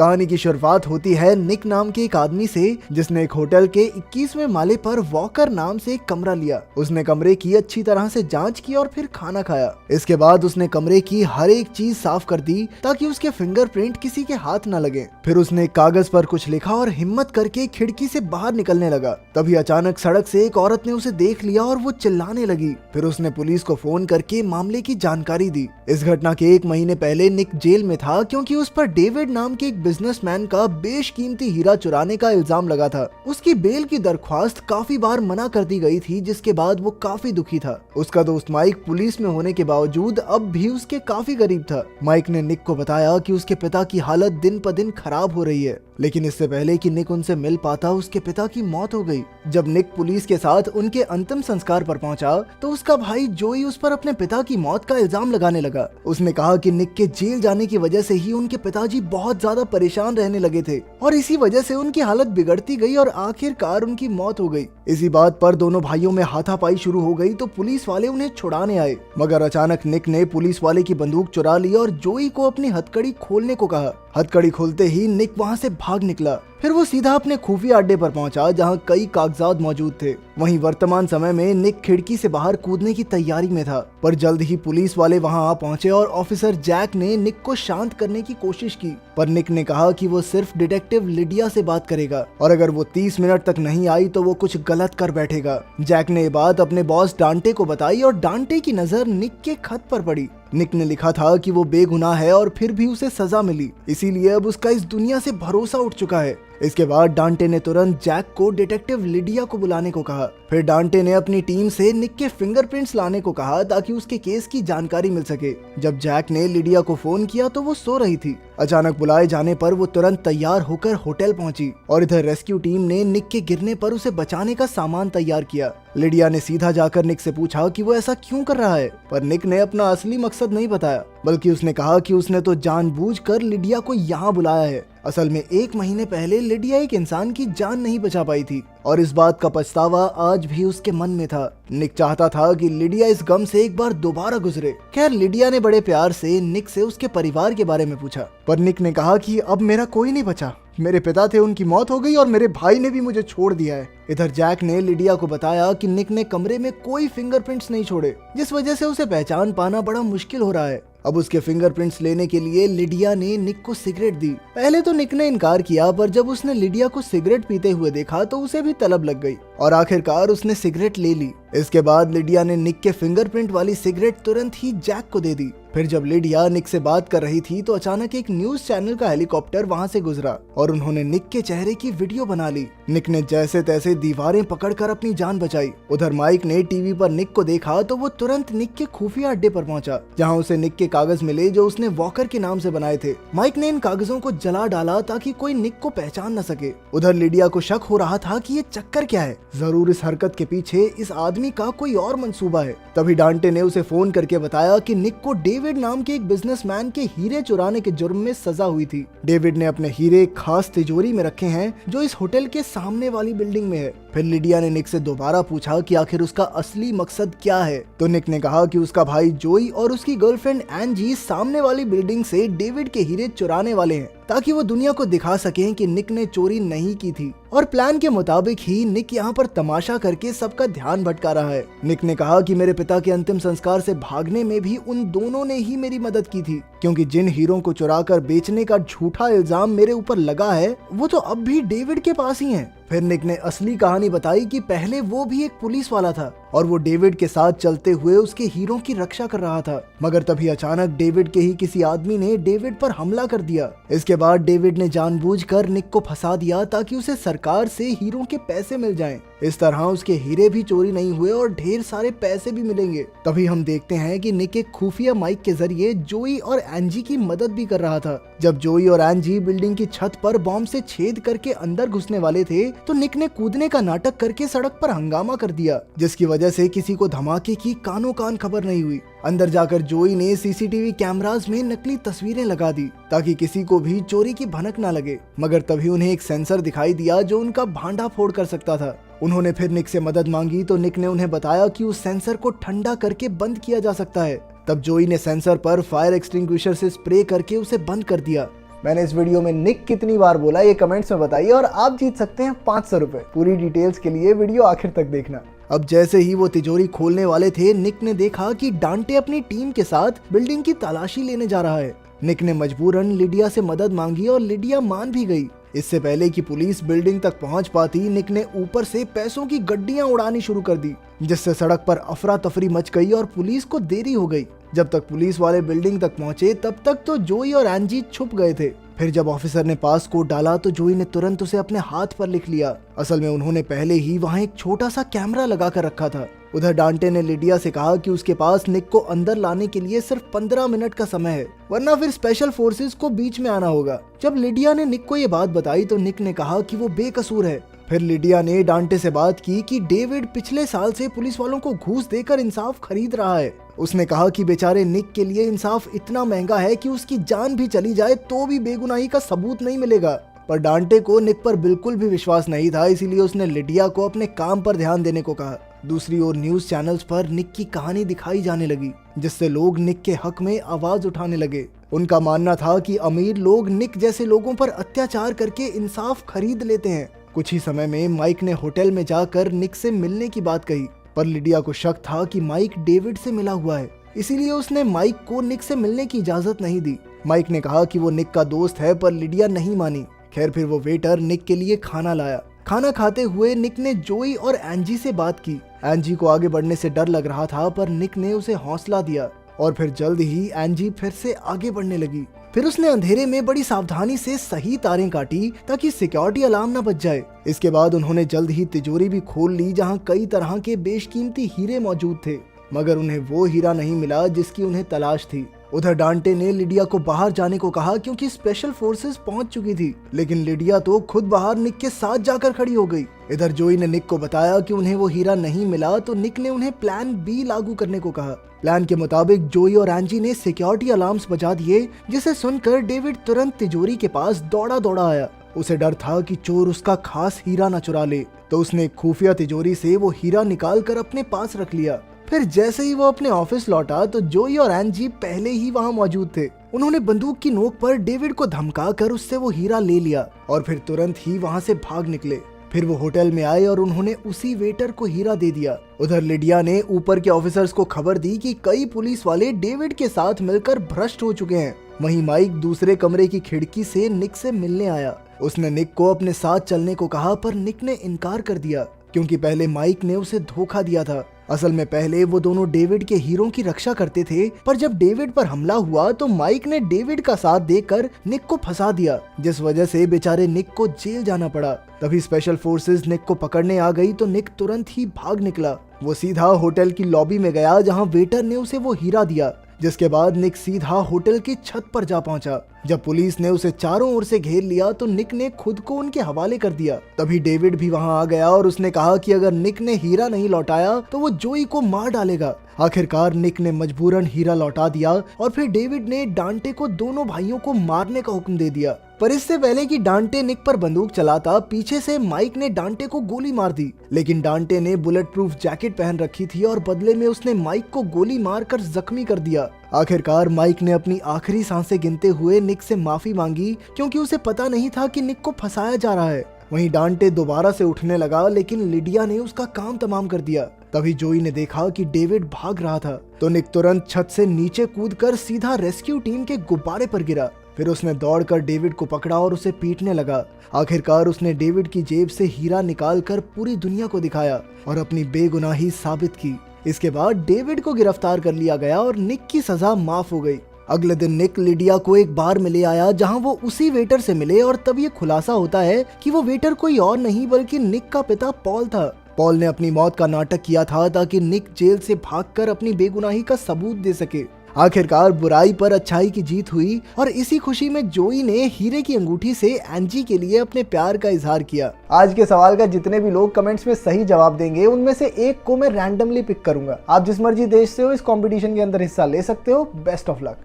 कहानी की शुरुआत होती है निक नाम के एक आदमी से, जिसने एक होटल के 21वें माले पर वॉकर नाम से एक कमरा लिया। उसने कमरे की अच्छी तरह से जांच की और फिर खाना खाया। इसके बाद उसने कमरे की हर एक चीज साफ कर दी ताकि उसके फिंगरप्रिंट किसी के हाथ न लगे। फिर उसने कागज पर कुछ लिखा और हिम्मत करके खिड़की से बाहर निकलने लगा। तभी अचानक सड़क से एक औरत ने उसे देख लिया और वो चिल्लाने लगी। फिर उसने पुलिस को फोन करके मामले की जानकारी दी। इस घटना के 1 महीने पहले निक जेल में था क्योंकि उस पर डेविड नाम के एक बिजनेसमैन का बेशकीमती हीरा चुराने का इल्जाम लगा था। उसकी बेल की दरख्वास्त काफी बार मना कर दी गई थी, जिसके बाद वो काफी दुखी था। उसका दोस्त माइक पुलिस में होने के बावजूद अब भी उसके काफी करीब था। माइक ने निक को बताया कि उसके पिता की हालत दिन प दिन खराब हो रही है, लेकिन इससे पहले कि निक उनसे मिल पाता उसके पिता की मौत हो गई। जब निक पुलिस के साथ उनके अंतिम संस्कार पर पहुंचा तो उसका भाई जोई उस पर अपने पिता की मौत का इल्जाम लगाने लगा। उसने कहा कि निक के जेल जाने की वजह से ही उनके पिताजी बहुत ज्यादा परेशान रहने लगे थे और इसी वजह से उनकी हालत बिगड़ती गई और आखिरकार उनकी मौत हो गई। इसी बात पर दोनों भाइयों में हाथापाई शुरू हो गई तो पुलिस वाले उन्हें छुड़ाने आए, मगर अचानक निक ने पुलिस वाले की बंदूक चुरा ली और जोई को अपनी हथकड़ी खोलने को कहा। हथकड़ी खोलते ही निक वहां से भाग निकला। फिर वो सीधा अपने खुफिया अड्डे पर पहुंचा जहां कई कागजात मौजूद थे। वहीं वर्तमान समय में निक खिड़की से बाहर कूदने की तैयारी में था, पर जल्द ही पुलिस वाले वहां आ पहुंचे और ऑफिसर जैक ने निक को शांत करने की कोशिश की, पर निक ने कहा कि वो सिर्फ डिटेक्टिव लिडिया से बात करेगा और अगर वो 30 मिनट तक नहीं आई तो वो कुछ गलत कर बैठेगा। जैक ने ये बात अपने बॉस डांटे को बताई और डांटे की नजर निक के खत पर पड़ी। निक ने लिखा था कि वो बेगुनाह है और फिर भी उसे सजा मिली, इसीलिए अब उसका इस दुनिया से भरोसा उठ चुका है। इसके बाद डांटे ने तुरंत जैक को डिटेक्टिव लिडिया को बुलाने को कहा। फिर डांटे ने अपनी टीम से निक के फिंगरप्रिंट्स लाने को कहा ताकि उसके केस की जानकारी मिल सके। जब जैक ने लिडिया को फोन किया तो वो सो रही थी। अचानक बुलाए जाने पर वो तुरंत तैयार होकर होटल पहुंची और इधर रेस्क्यू टीम ने निक के गिरने पर उसे बचाने का सामान तैयार किया। लिडिया ने सीधा जाकर निक से पूछा कि वो ऐसा क्यों कर रहा है, पर निक ने अपना असली मकसद नहीं बताया, बल्कि उसने कहा कि उसने तो जानबूझकर लिडिया को यहाँ बुलाया है। असल में 1 महीने पहले लिडिया एक इंसान की जान नहीं बचा पाई थी और इस बात का पछतावा आज भी उसके मन में था। निक चाहता था कि लिडिया इस गम से एक बार दोबारा गुजरे। खैर, लिडिया ने बड़े प्यार से निक से उसके परिवार के बारे में पूछा, पर निक ने कहा कि अब मेरा कोई नहीं बचा। मेरे पिता थे, उनकी मौत हो गई और मेरे भाई ने भी मुझे छोड़ दिया है। इधर जैक ने लिडिया को बताया कि निक ने कमरे में कोई फिंगरप्रिंट्स नहीं छोड़े, जिस वजह से उसे पहचान पाना बड़ा मुश्किल हो रहा है। अब उसके फिंगरप्रिंट्स लेने के लिए लिडिया ने निक को सिगरेट दी। पहले तो निक ने इनकार किया, पर जब उसने लिडिया को सिगरेट पीते हुए देखा तो उसे भी तलब लग गई और आखिरकार उसने सिगरेट ले ली। इसके बाद लिडिया ने निक के फिंगरप्रिंट वाली सिगरेट तुरंत ही जैक को दे दी। फिर जब लिडिया निक से बात कर रही थी तो अचानक एक न्यूज चैनल का हेलीकॉप्टर वहां से गुजरा और उन्होंने निक के चेहरे की वीडियो बना ली। निक ने जैसे तैसे दीवारें पकड़कर अपनी जान बचाई। उधर माइक ने टीवी पर निक को देखा तो वो तुरंत निक के खुफिया अड्डे पर पहुंचा, जहां उसे निक के कागज मिले जो उसने वॉकर के नाम से बनाए थे। माइक ने इन कागजों को जला डाला ताकि कोई निक को पहचान न सके। उधर लिडिया को शक हो रहा था कि ये चक्कर क्या है, जरूर इस हरकत के पीछे इस आदमी का कोई और मंसूबा है। तभी डांटे ने उसे फोन करके बताया कि निक को डेविड नाम के एक बिजनेसमैन के हीरे चुराने के जुर्म में सजा हुई थी। डेविड ने अपने हीरे खास तिजोरी में रखे हैं जो इस होटल के सामने वाली बिल्डिंग में है। फिर लिडिया ने निक से दोबारा पूछा कि आखिर उसका असली मकसद क्या है, तो निक ने कहा कि उसका भाई जोई और उसकी गर्लफ्रेंड एंजी सामने वाली बिल्डिंग से डेविड के हीरे चुराने वाले हैं ताकि वो दुनिया को दिखा सकें कि निक ने चोरी नहीं की थी। और प्लान के मुताबिक ही निक यहाँ पर तमाशा करके सबका ध्यान भटका रहा है। निक ने कहा कि मेरे पिता के अंतिम संस्कार से भागने में भी उन दोनों ने ही मेरी मदद की थी, क्योंकि जिन हीरों को चुराकर बेचने का झूठा इल्जाम मेरे ऊपर लगा है वो तो अब भी डेविड के पास ही हैं। फिर निक ने असली कहानी बताई कि पहले वो भी एक पुलिस वाला था और वो डेविड के साथ चलते हुए उसके हीरों की रक्षा कर रहा था, मगर तभी अचानक डेविड के ही किसी आदमी ने डेविड पर हमला कर दिया। इसके बाद डेविड ने जानबूझकर निक को फंसा दिया ताकि उसे सरकार से हीरों के पैसे मिल जाएं। इस तरह उसके हीरे भी चोरी नहीं हुए और ढेर सारे पैसे भी मिलेंगे। तभी हम देखते हैं कि निक एक खुफिया माइक के जरिए जोई और एंजी की मदद भी कर रहा था। जब जोई और एंजी बिल्डिंग की छत पर बॉम्ब से छेद करके अंदर घुसने वाले थे तो निक ने कूदने का नाटक करके सड़क पर हंगामा कर दिया, जिसकी वजह से किसी को धमाके की कानो कान खबर नहीं हुई। अंदर जाकर जोई ने सीसीटीवी कैमरास में नकली तस्वीरें लगा दी ताकि किसी को भी चोरी की भनक न लगे, मगर तभी उन्हें एक सेंसर दिखाई दिया जो उनका भांडा फोड़ कर सकता था। उन्होंने फिर निक से मदद मांगी तो निक ने उन्हें बताया कि उस सेंसर को ठंडा करके बंद किया जा सकता है। तब जोई ने सेंसर पर फायर एक्सटिंग्विशर से स्प्रे करके उसे बंद कर दिया। मैंने इस वीडियो में निक कितनी बार बोला ये कमेंट्स में बताइए और आप जीत सकते हैं 500 रुपए। पूरी डिटेल्स के लिए वीडियो आखिर तक देखना। अब जैसे ही वो तिजोरी खोलने वाले थे, निक ने देखा कि डांटे अपनी टीम के साथ बिल्डिंग की तलाशी लेने जा रहा है। निक ने मजबूरन लिडिया से मदद मांगी और लिडिया मान भी गई। इससे पहले कि पुलिस बिल्डिंग तक पहुंच पाती, निक ने ऊपर से पैसों की गड्डियां उड़ानी शुरू कर दी, जिससे सड़क पर अफरा तफरी मच गई और पुलिस को देरी हो गई। जब तक पुलिस वाले बिल्डिंग तक पहुंचे तब तक तो जोई और एंजी छुप गए थे। फिर जब ऑफिसर ने पास कोड डाला तो जोई ने तुरंत उसे अपने हाथ पर लिख लिया। असल में उन्होंने पहले ही वहाँ एक छोटा सा कैमरा लगा कर रखा था। उधर डांटे ने लिडिया से कहा कि उसके पास निक को अंदर लाने के लिए सिर्फ 15 मिनट का समय है, वरना फिर स्पेशल फोर्सेस को बीच में आना होगा। जब लिडिया ने निक को ये बात बताई तो निक ने कहा कि वो बेकसूर है। फिर लिडिया ने डांटे से बात की कि डेविड पिछले साल से पुलिस वालों को घूस देकर इंसाफ खरीद रहा है। उसने कहा कि बेचारे निक के लिए इंसाफ इतना महंगा है कि उसकी जान भी चली जाए तो भी बेगुनाही का सबूत नहीं मिलेगा। पर डांटे को निक पर बिल्कुल भी विश्वास नहीं था, इसीलिए उसने लिडिया को अपने काम पर ध्यान देने को कहा। दूसरी ओर न्यूज चैनल्स पर निक की कहानी दिखाई जाने लगी, जिससे लोग निक के हक में आवाज उठाने लगे। उनका मानना था कि अमीर लोग निक जैसे लोगों पर अत्याचार करके इंसाफ खरीद लेते हैं। कुछ ही समय में माइक ने होटल में जाकर निक से मिलने की बात कही, पर लिडिया को शक था कि माइक डेविड से मिला हुआ है, इसीलिए उसने माइक को निक से मिलने की इजाजत नहीं दी। माइक ने कहा कि वो निक का दोस्त है, पर लिडिया नहीं मानी। खैर, फिर वो वेटर निक के लिए खाना लाया। खाना खाते हुए निक ने जोई और एंजी से बात की। एंजी को आगे बढ़ने से डर लग रहा था, पर निक ने उसे हौसला दिया और फिर जल्द ही एंजी फिर से आगे बढ़ने लगी। फिर उसने अंधेरे में बड़ी सावधानी से सही तारें काटी ताकि सिक्योरिटी अलार्म न बज जाए। इसके बाद उन्होंने जल्द ही तिजोरी भी खोल ली, जहां कई तरह के बेशकीमती हीरे मौजूद थे, मगर उन्हें वो हीरा नहीं मिला जिसकी उन्हें तलाश थी। उधर डांटे ने लिडिया को बाहर जाने को कहा क्योंकि स्पेशल फोर्सेस पहुंच चुकी थी, लेकिन लिडिया तो खुद बाहर निक के साथ जाकर खड़ी हो गई। इधर जोई ने निक को बताया कि उन्हें वो हीरा नहीं मिला, तो निक ने उन्हें प्लान बी लागू करने को कहा। प्लान के मुताबिक जोई और एंजी ने सिक्योरिटी अलार्म्स बजा दिए, जिसे सुनकर डेविड तुरंत तिजोरी के पास दौड़ा दौड़ा आया। उसे डर था कि चोर उसका खास हीरा न चुरा ले, तो उसने खुफिया तिजोरी से वो हीरा निकाल कर अपने पास रख लिया। फिर जैसे ही वो अपने ऑफिस लौटा तो जोई और एंजी पहले ही वहाँ मौजूद थे। उन्होंने बंदूक की नोक पर डेविड को धमकाकर उससे वो हीरा ले लिया और फिर तुरंत ही वहाँ से भाग निकले। फिर वो होटल में आए और उन्होंने उसी वेटर को हीरा दे दिया। उधर लिडिया ने ऊपर के ऑफिसर्स को खबर दी कि कई पुलिस वाले डेविड के साथ मिलकर भ्रष्ट हो चुके हैं। वहीं माइक दूसरे कमरे की खिड़की से निक से मिलने आया। उसने निक को अपने साथ चलने को कहा, पर निक ने इनकार कर दिया क्योंकि पहले माइक ने उसे धोखा दिया था। असल में पहले वो दोनों डेविड के हीरों की रक्षा करते थे, पर जब डेविड पर हमला हुआ तो माइक ने डेविड का साथ देकर निक को फंसा दिया, जिस वजह से बेचारे निक को जेल जाना पड़ा। तभी स्पेशल फोर्सेस निक को पकड़ने आ गई तो निक तुरंत ही भाग निकला। वो सीधा होटल की लॉबी में गया, जहां वेटर ने उसे वो हीरा दिया, जिसके बाद निक सीधा होटल की छत पर जा पहुंचा। जब पुलिस ने उसे चारों ओर से घेर लिया तो निक ने खुद को उनके हवाले कर दिया। तभी डेविड भी वहां आ गया और उसने कहा कि अगर निक ने हीरा नहीं लौटाया तो वो जोई को मार डालेगा। आखिरकार निक ने मजबूरन हीरा लौटा दिया और फिर डेविड ने डांटे को दोनों भाइयों को मारने का हुक्म दे दिया। पर इससे पहले कि डांटे निक पर बंदूक चलाता, पीछे से माइक ने डांटे को गोली मार दी, लेकिन डांटे ने बुलेट प्रूफ जैकेट पहन रखी थी और बदले में उसने माइक को गोली मारकर जख्मी कर दिया। आखिरकार माइक ने अपनी आखिरी सांसें गिनते हुए निक से माफी मांगी, क्योंकि उसे पता नहीं था कि निक को फंसाया जा रहा है। वहीं डांटे दोबारा से उठने लगा, लेकिन लिडिया ने उसका काम तमाम कर दिया। तभी जोई ने देखा कि डेविड भाग रहा था, तो निक तुरंत छत से नीचे कूदकर सीधा रेस्क्यू टीम के गुब्बारे पर गिरा। फिर उसने दौड़कर डेविड को पकड़ा और उसे पीटने लगा। आखिरकार उसने डेविड की जेब से हीरा निकालकर पूरी दुनिया को दिखाया और अपनी बेगुनाही साबित की। इसके बाद डेविड को गिरफ्तार कर लिया गया और निक की सजा माफ हो गई। अगले दिन निक लिडिया को एक बार में ले आया, जहां वो उसी वेटर से मिले और तब ये खुलासा होता है कि वो वेटर कोई और नहीं बल्कि निक का पिता पॉल था। पॉल ने अपनी मौत का नाटक किया था ताकि निक जेल से भागकर अपनी बेगुनाही का सबूत दे सके। आखिरकार बुराई पर अच्छाई की जीत हुई और इसी खुशी में जोई ने हीरे की अंगूठी से एंजी के लिए अपने प्यार का इजहार किया। आज के सवाल का जितने भी लोग कमेंट्स में सही जवाब देंगे, उनमें से एक को मैं रैंडमली पिक करूंगा। आप जिस मर्जी देश से हो इस कंपटीशन के अंदर हिस्सा ले सकते हो। Best of luck.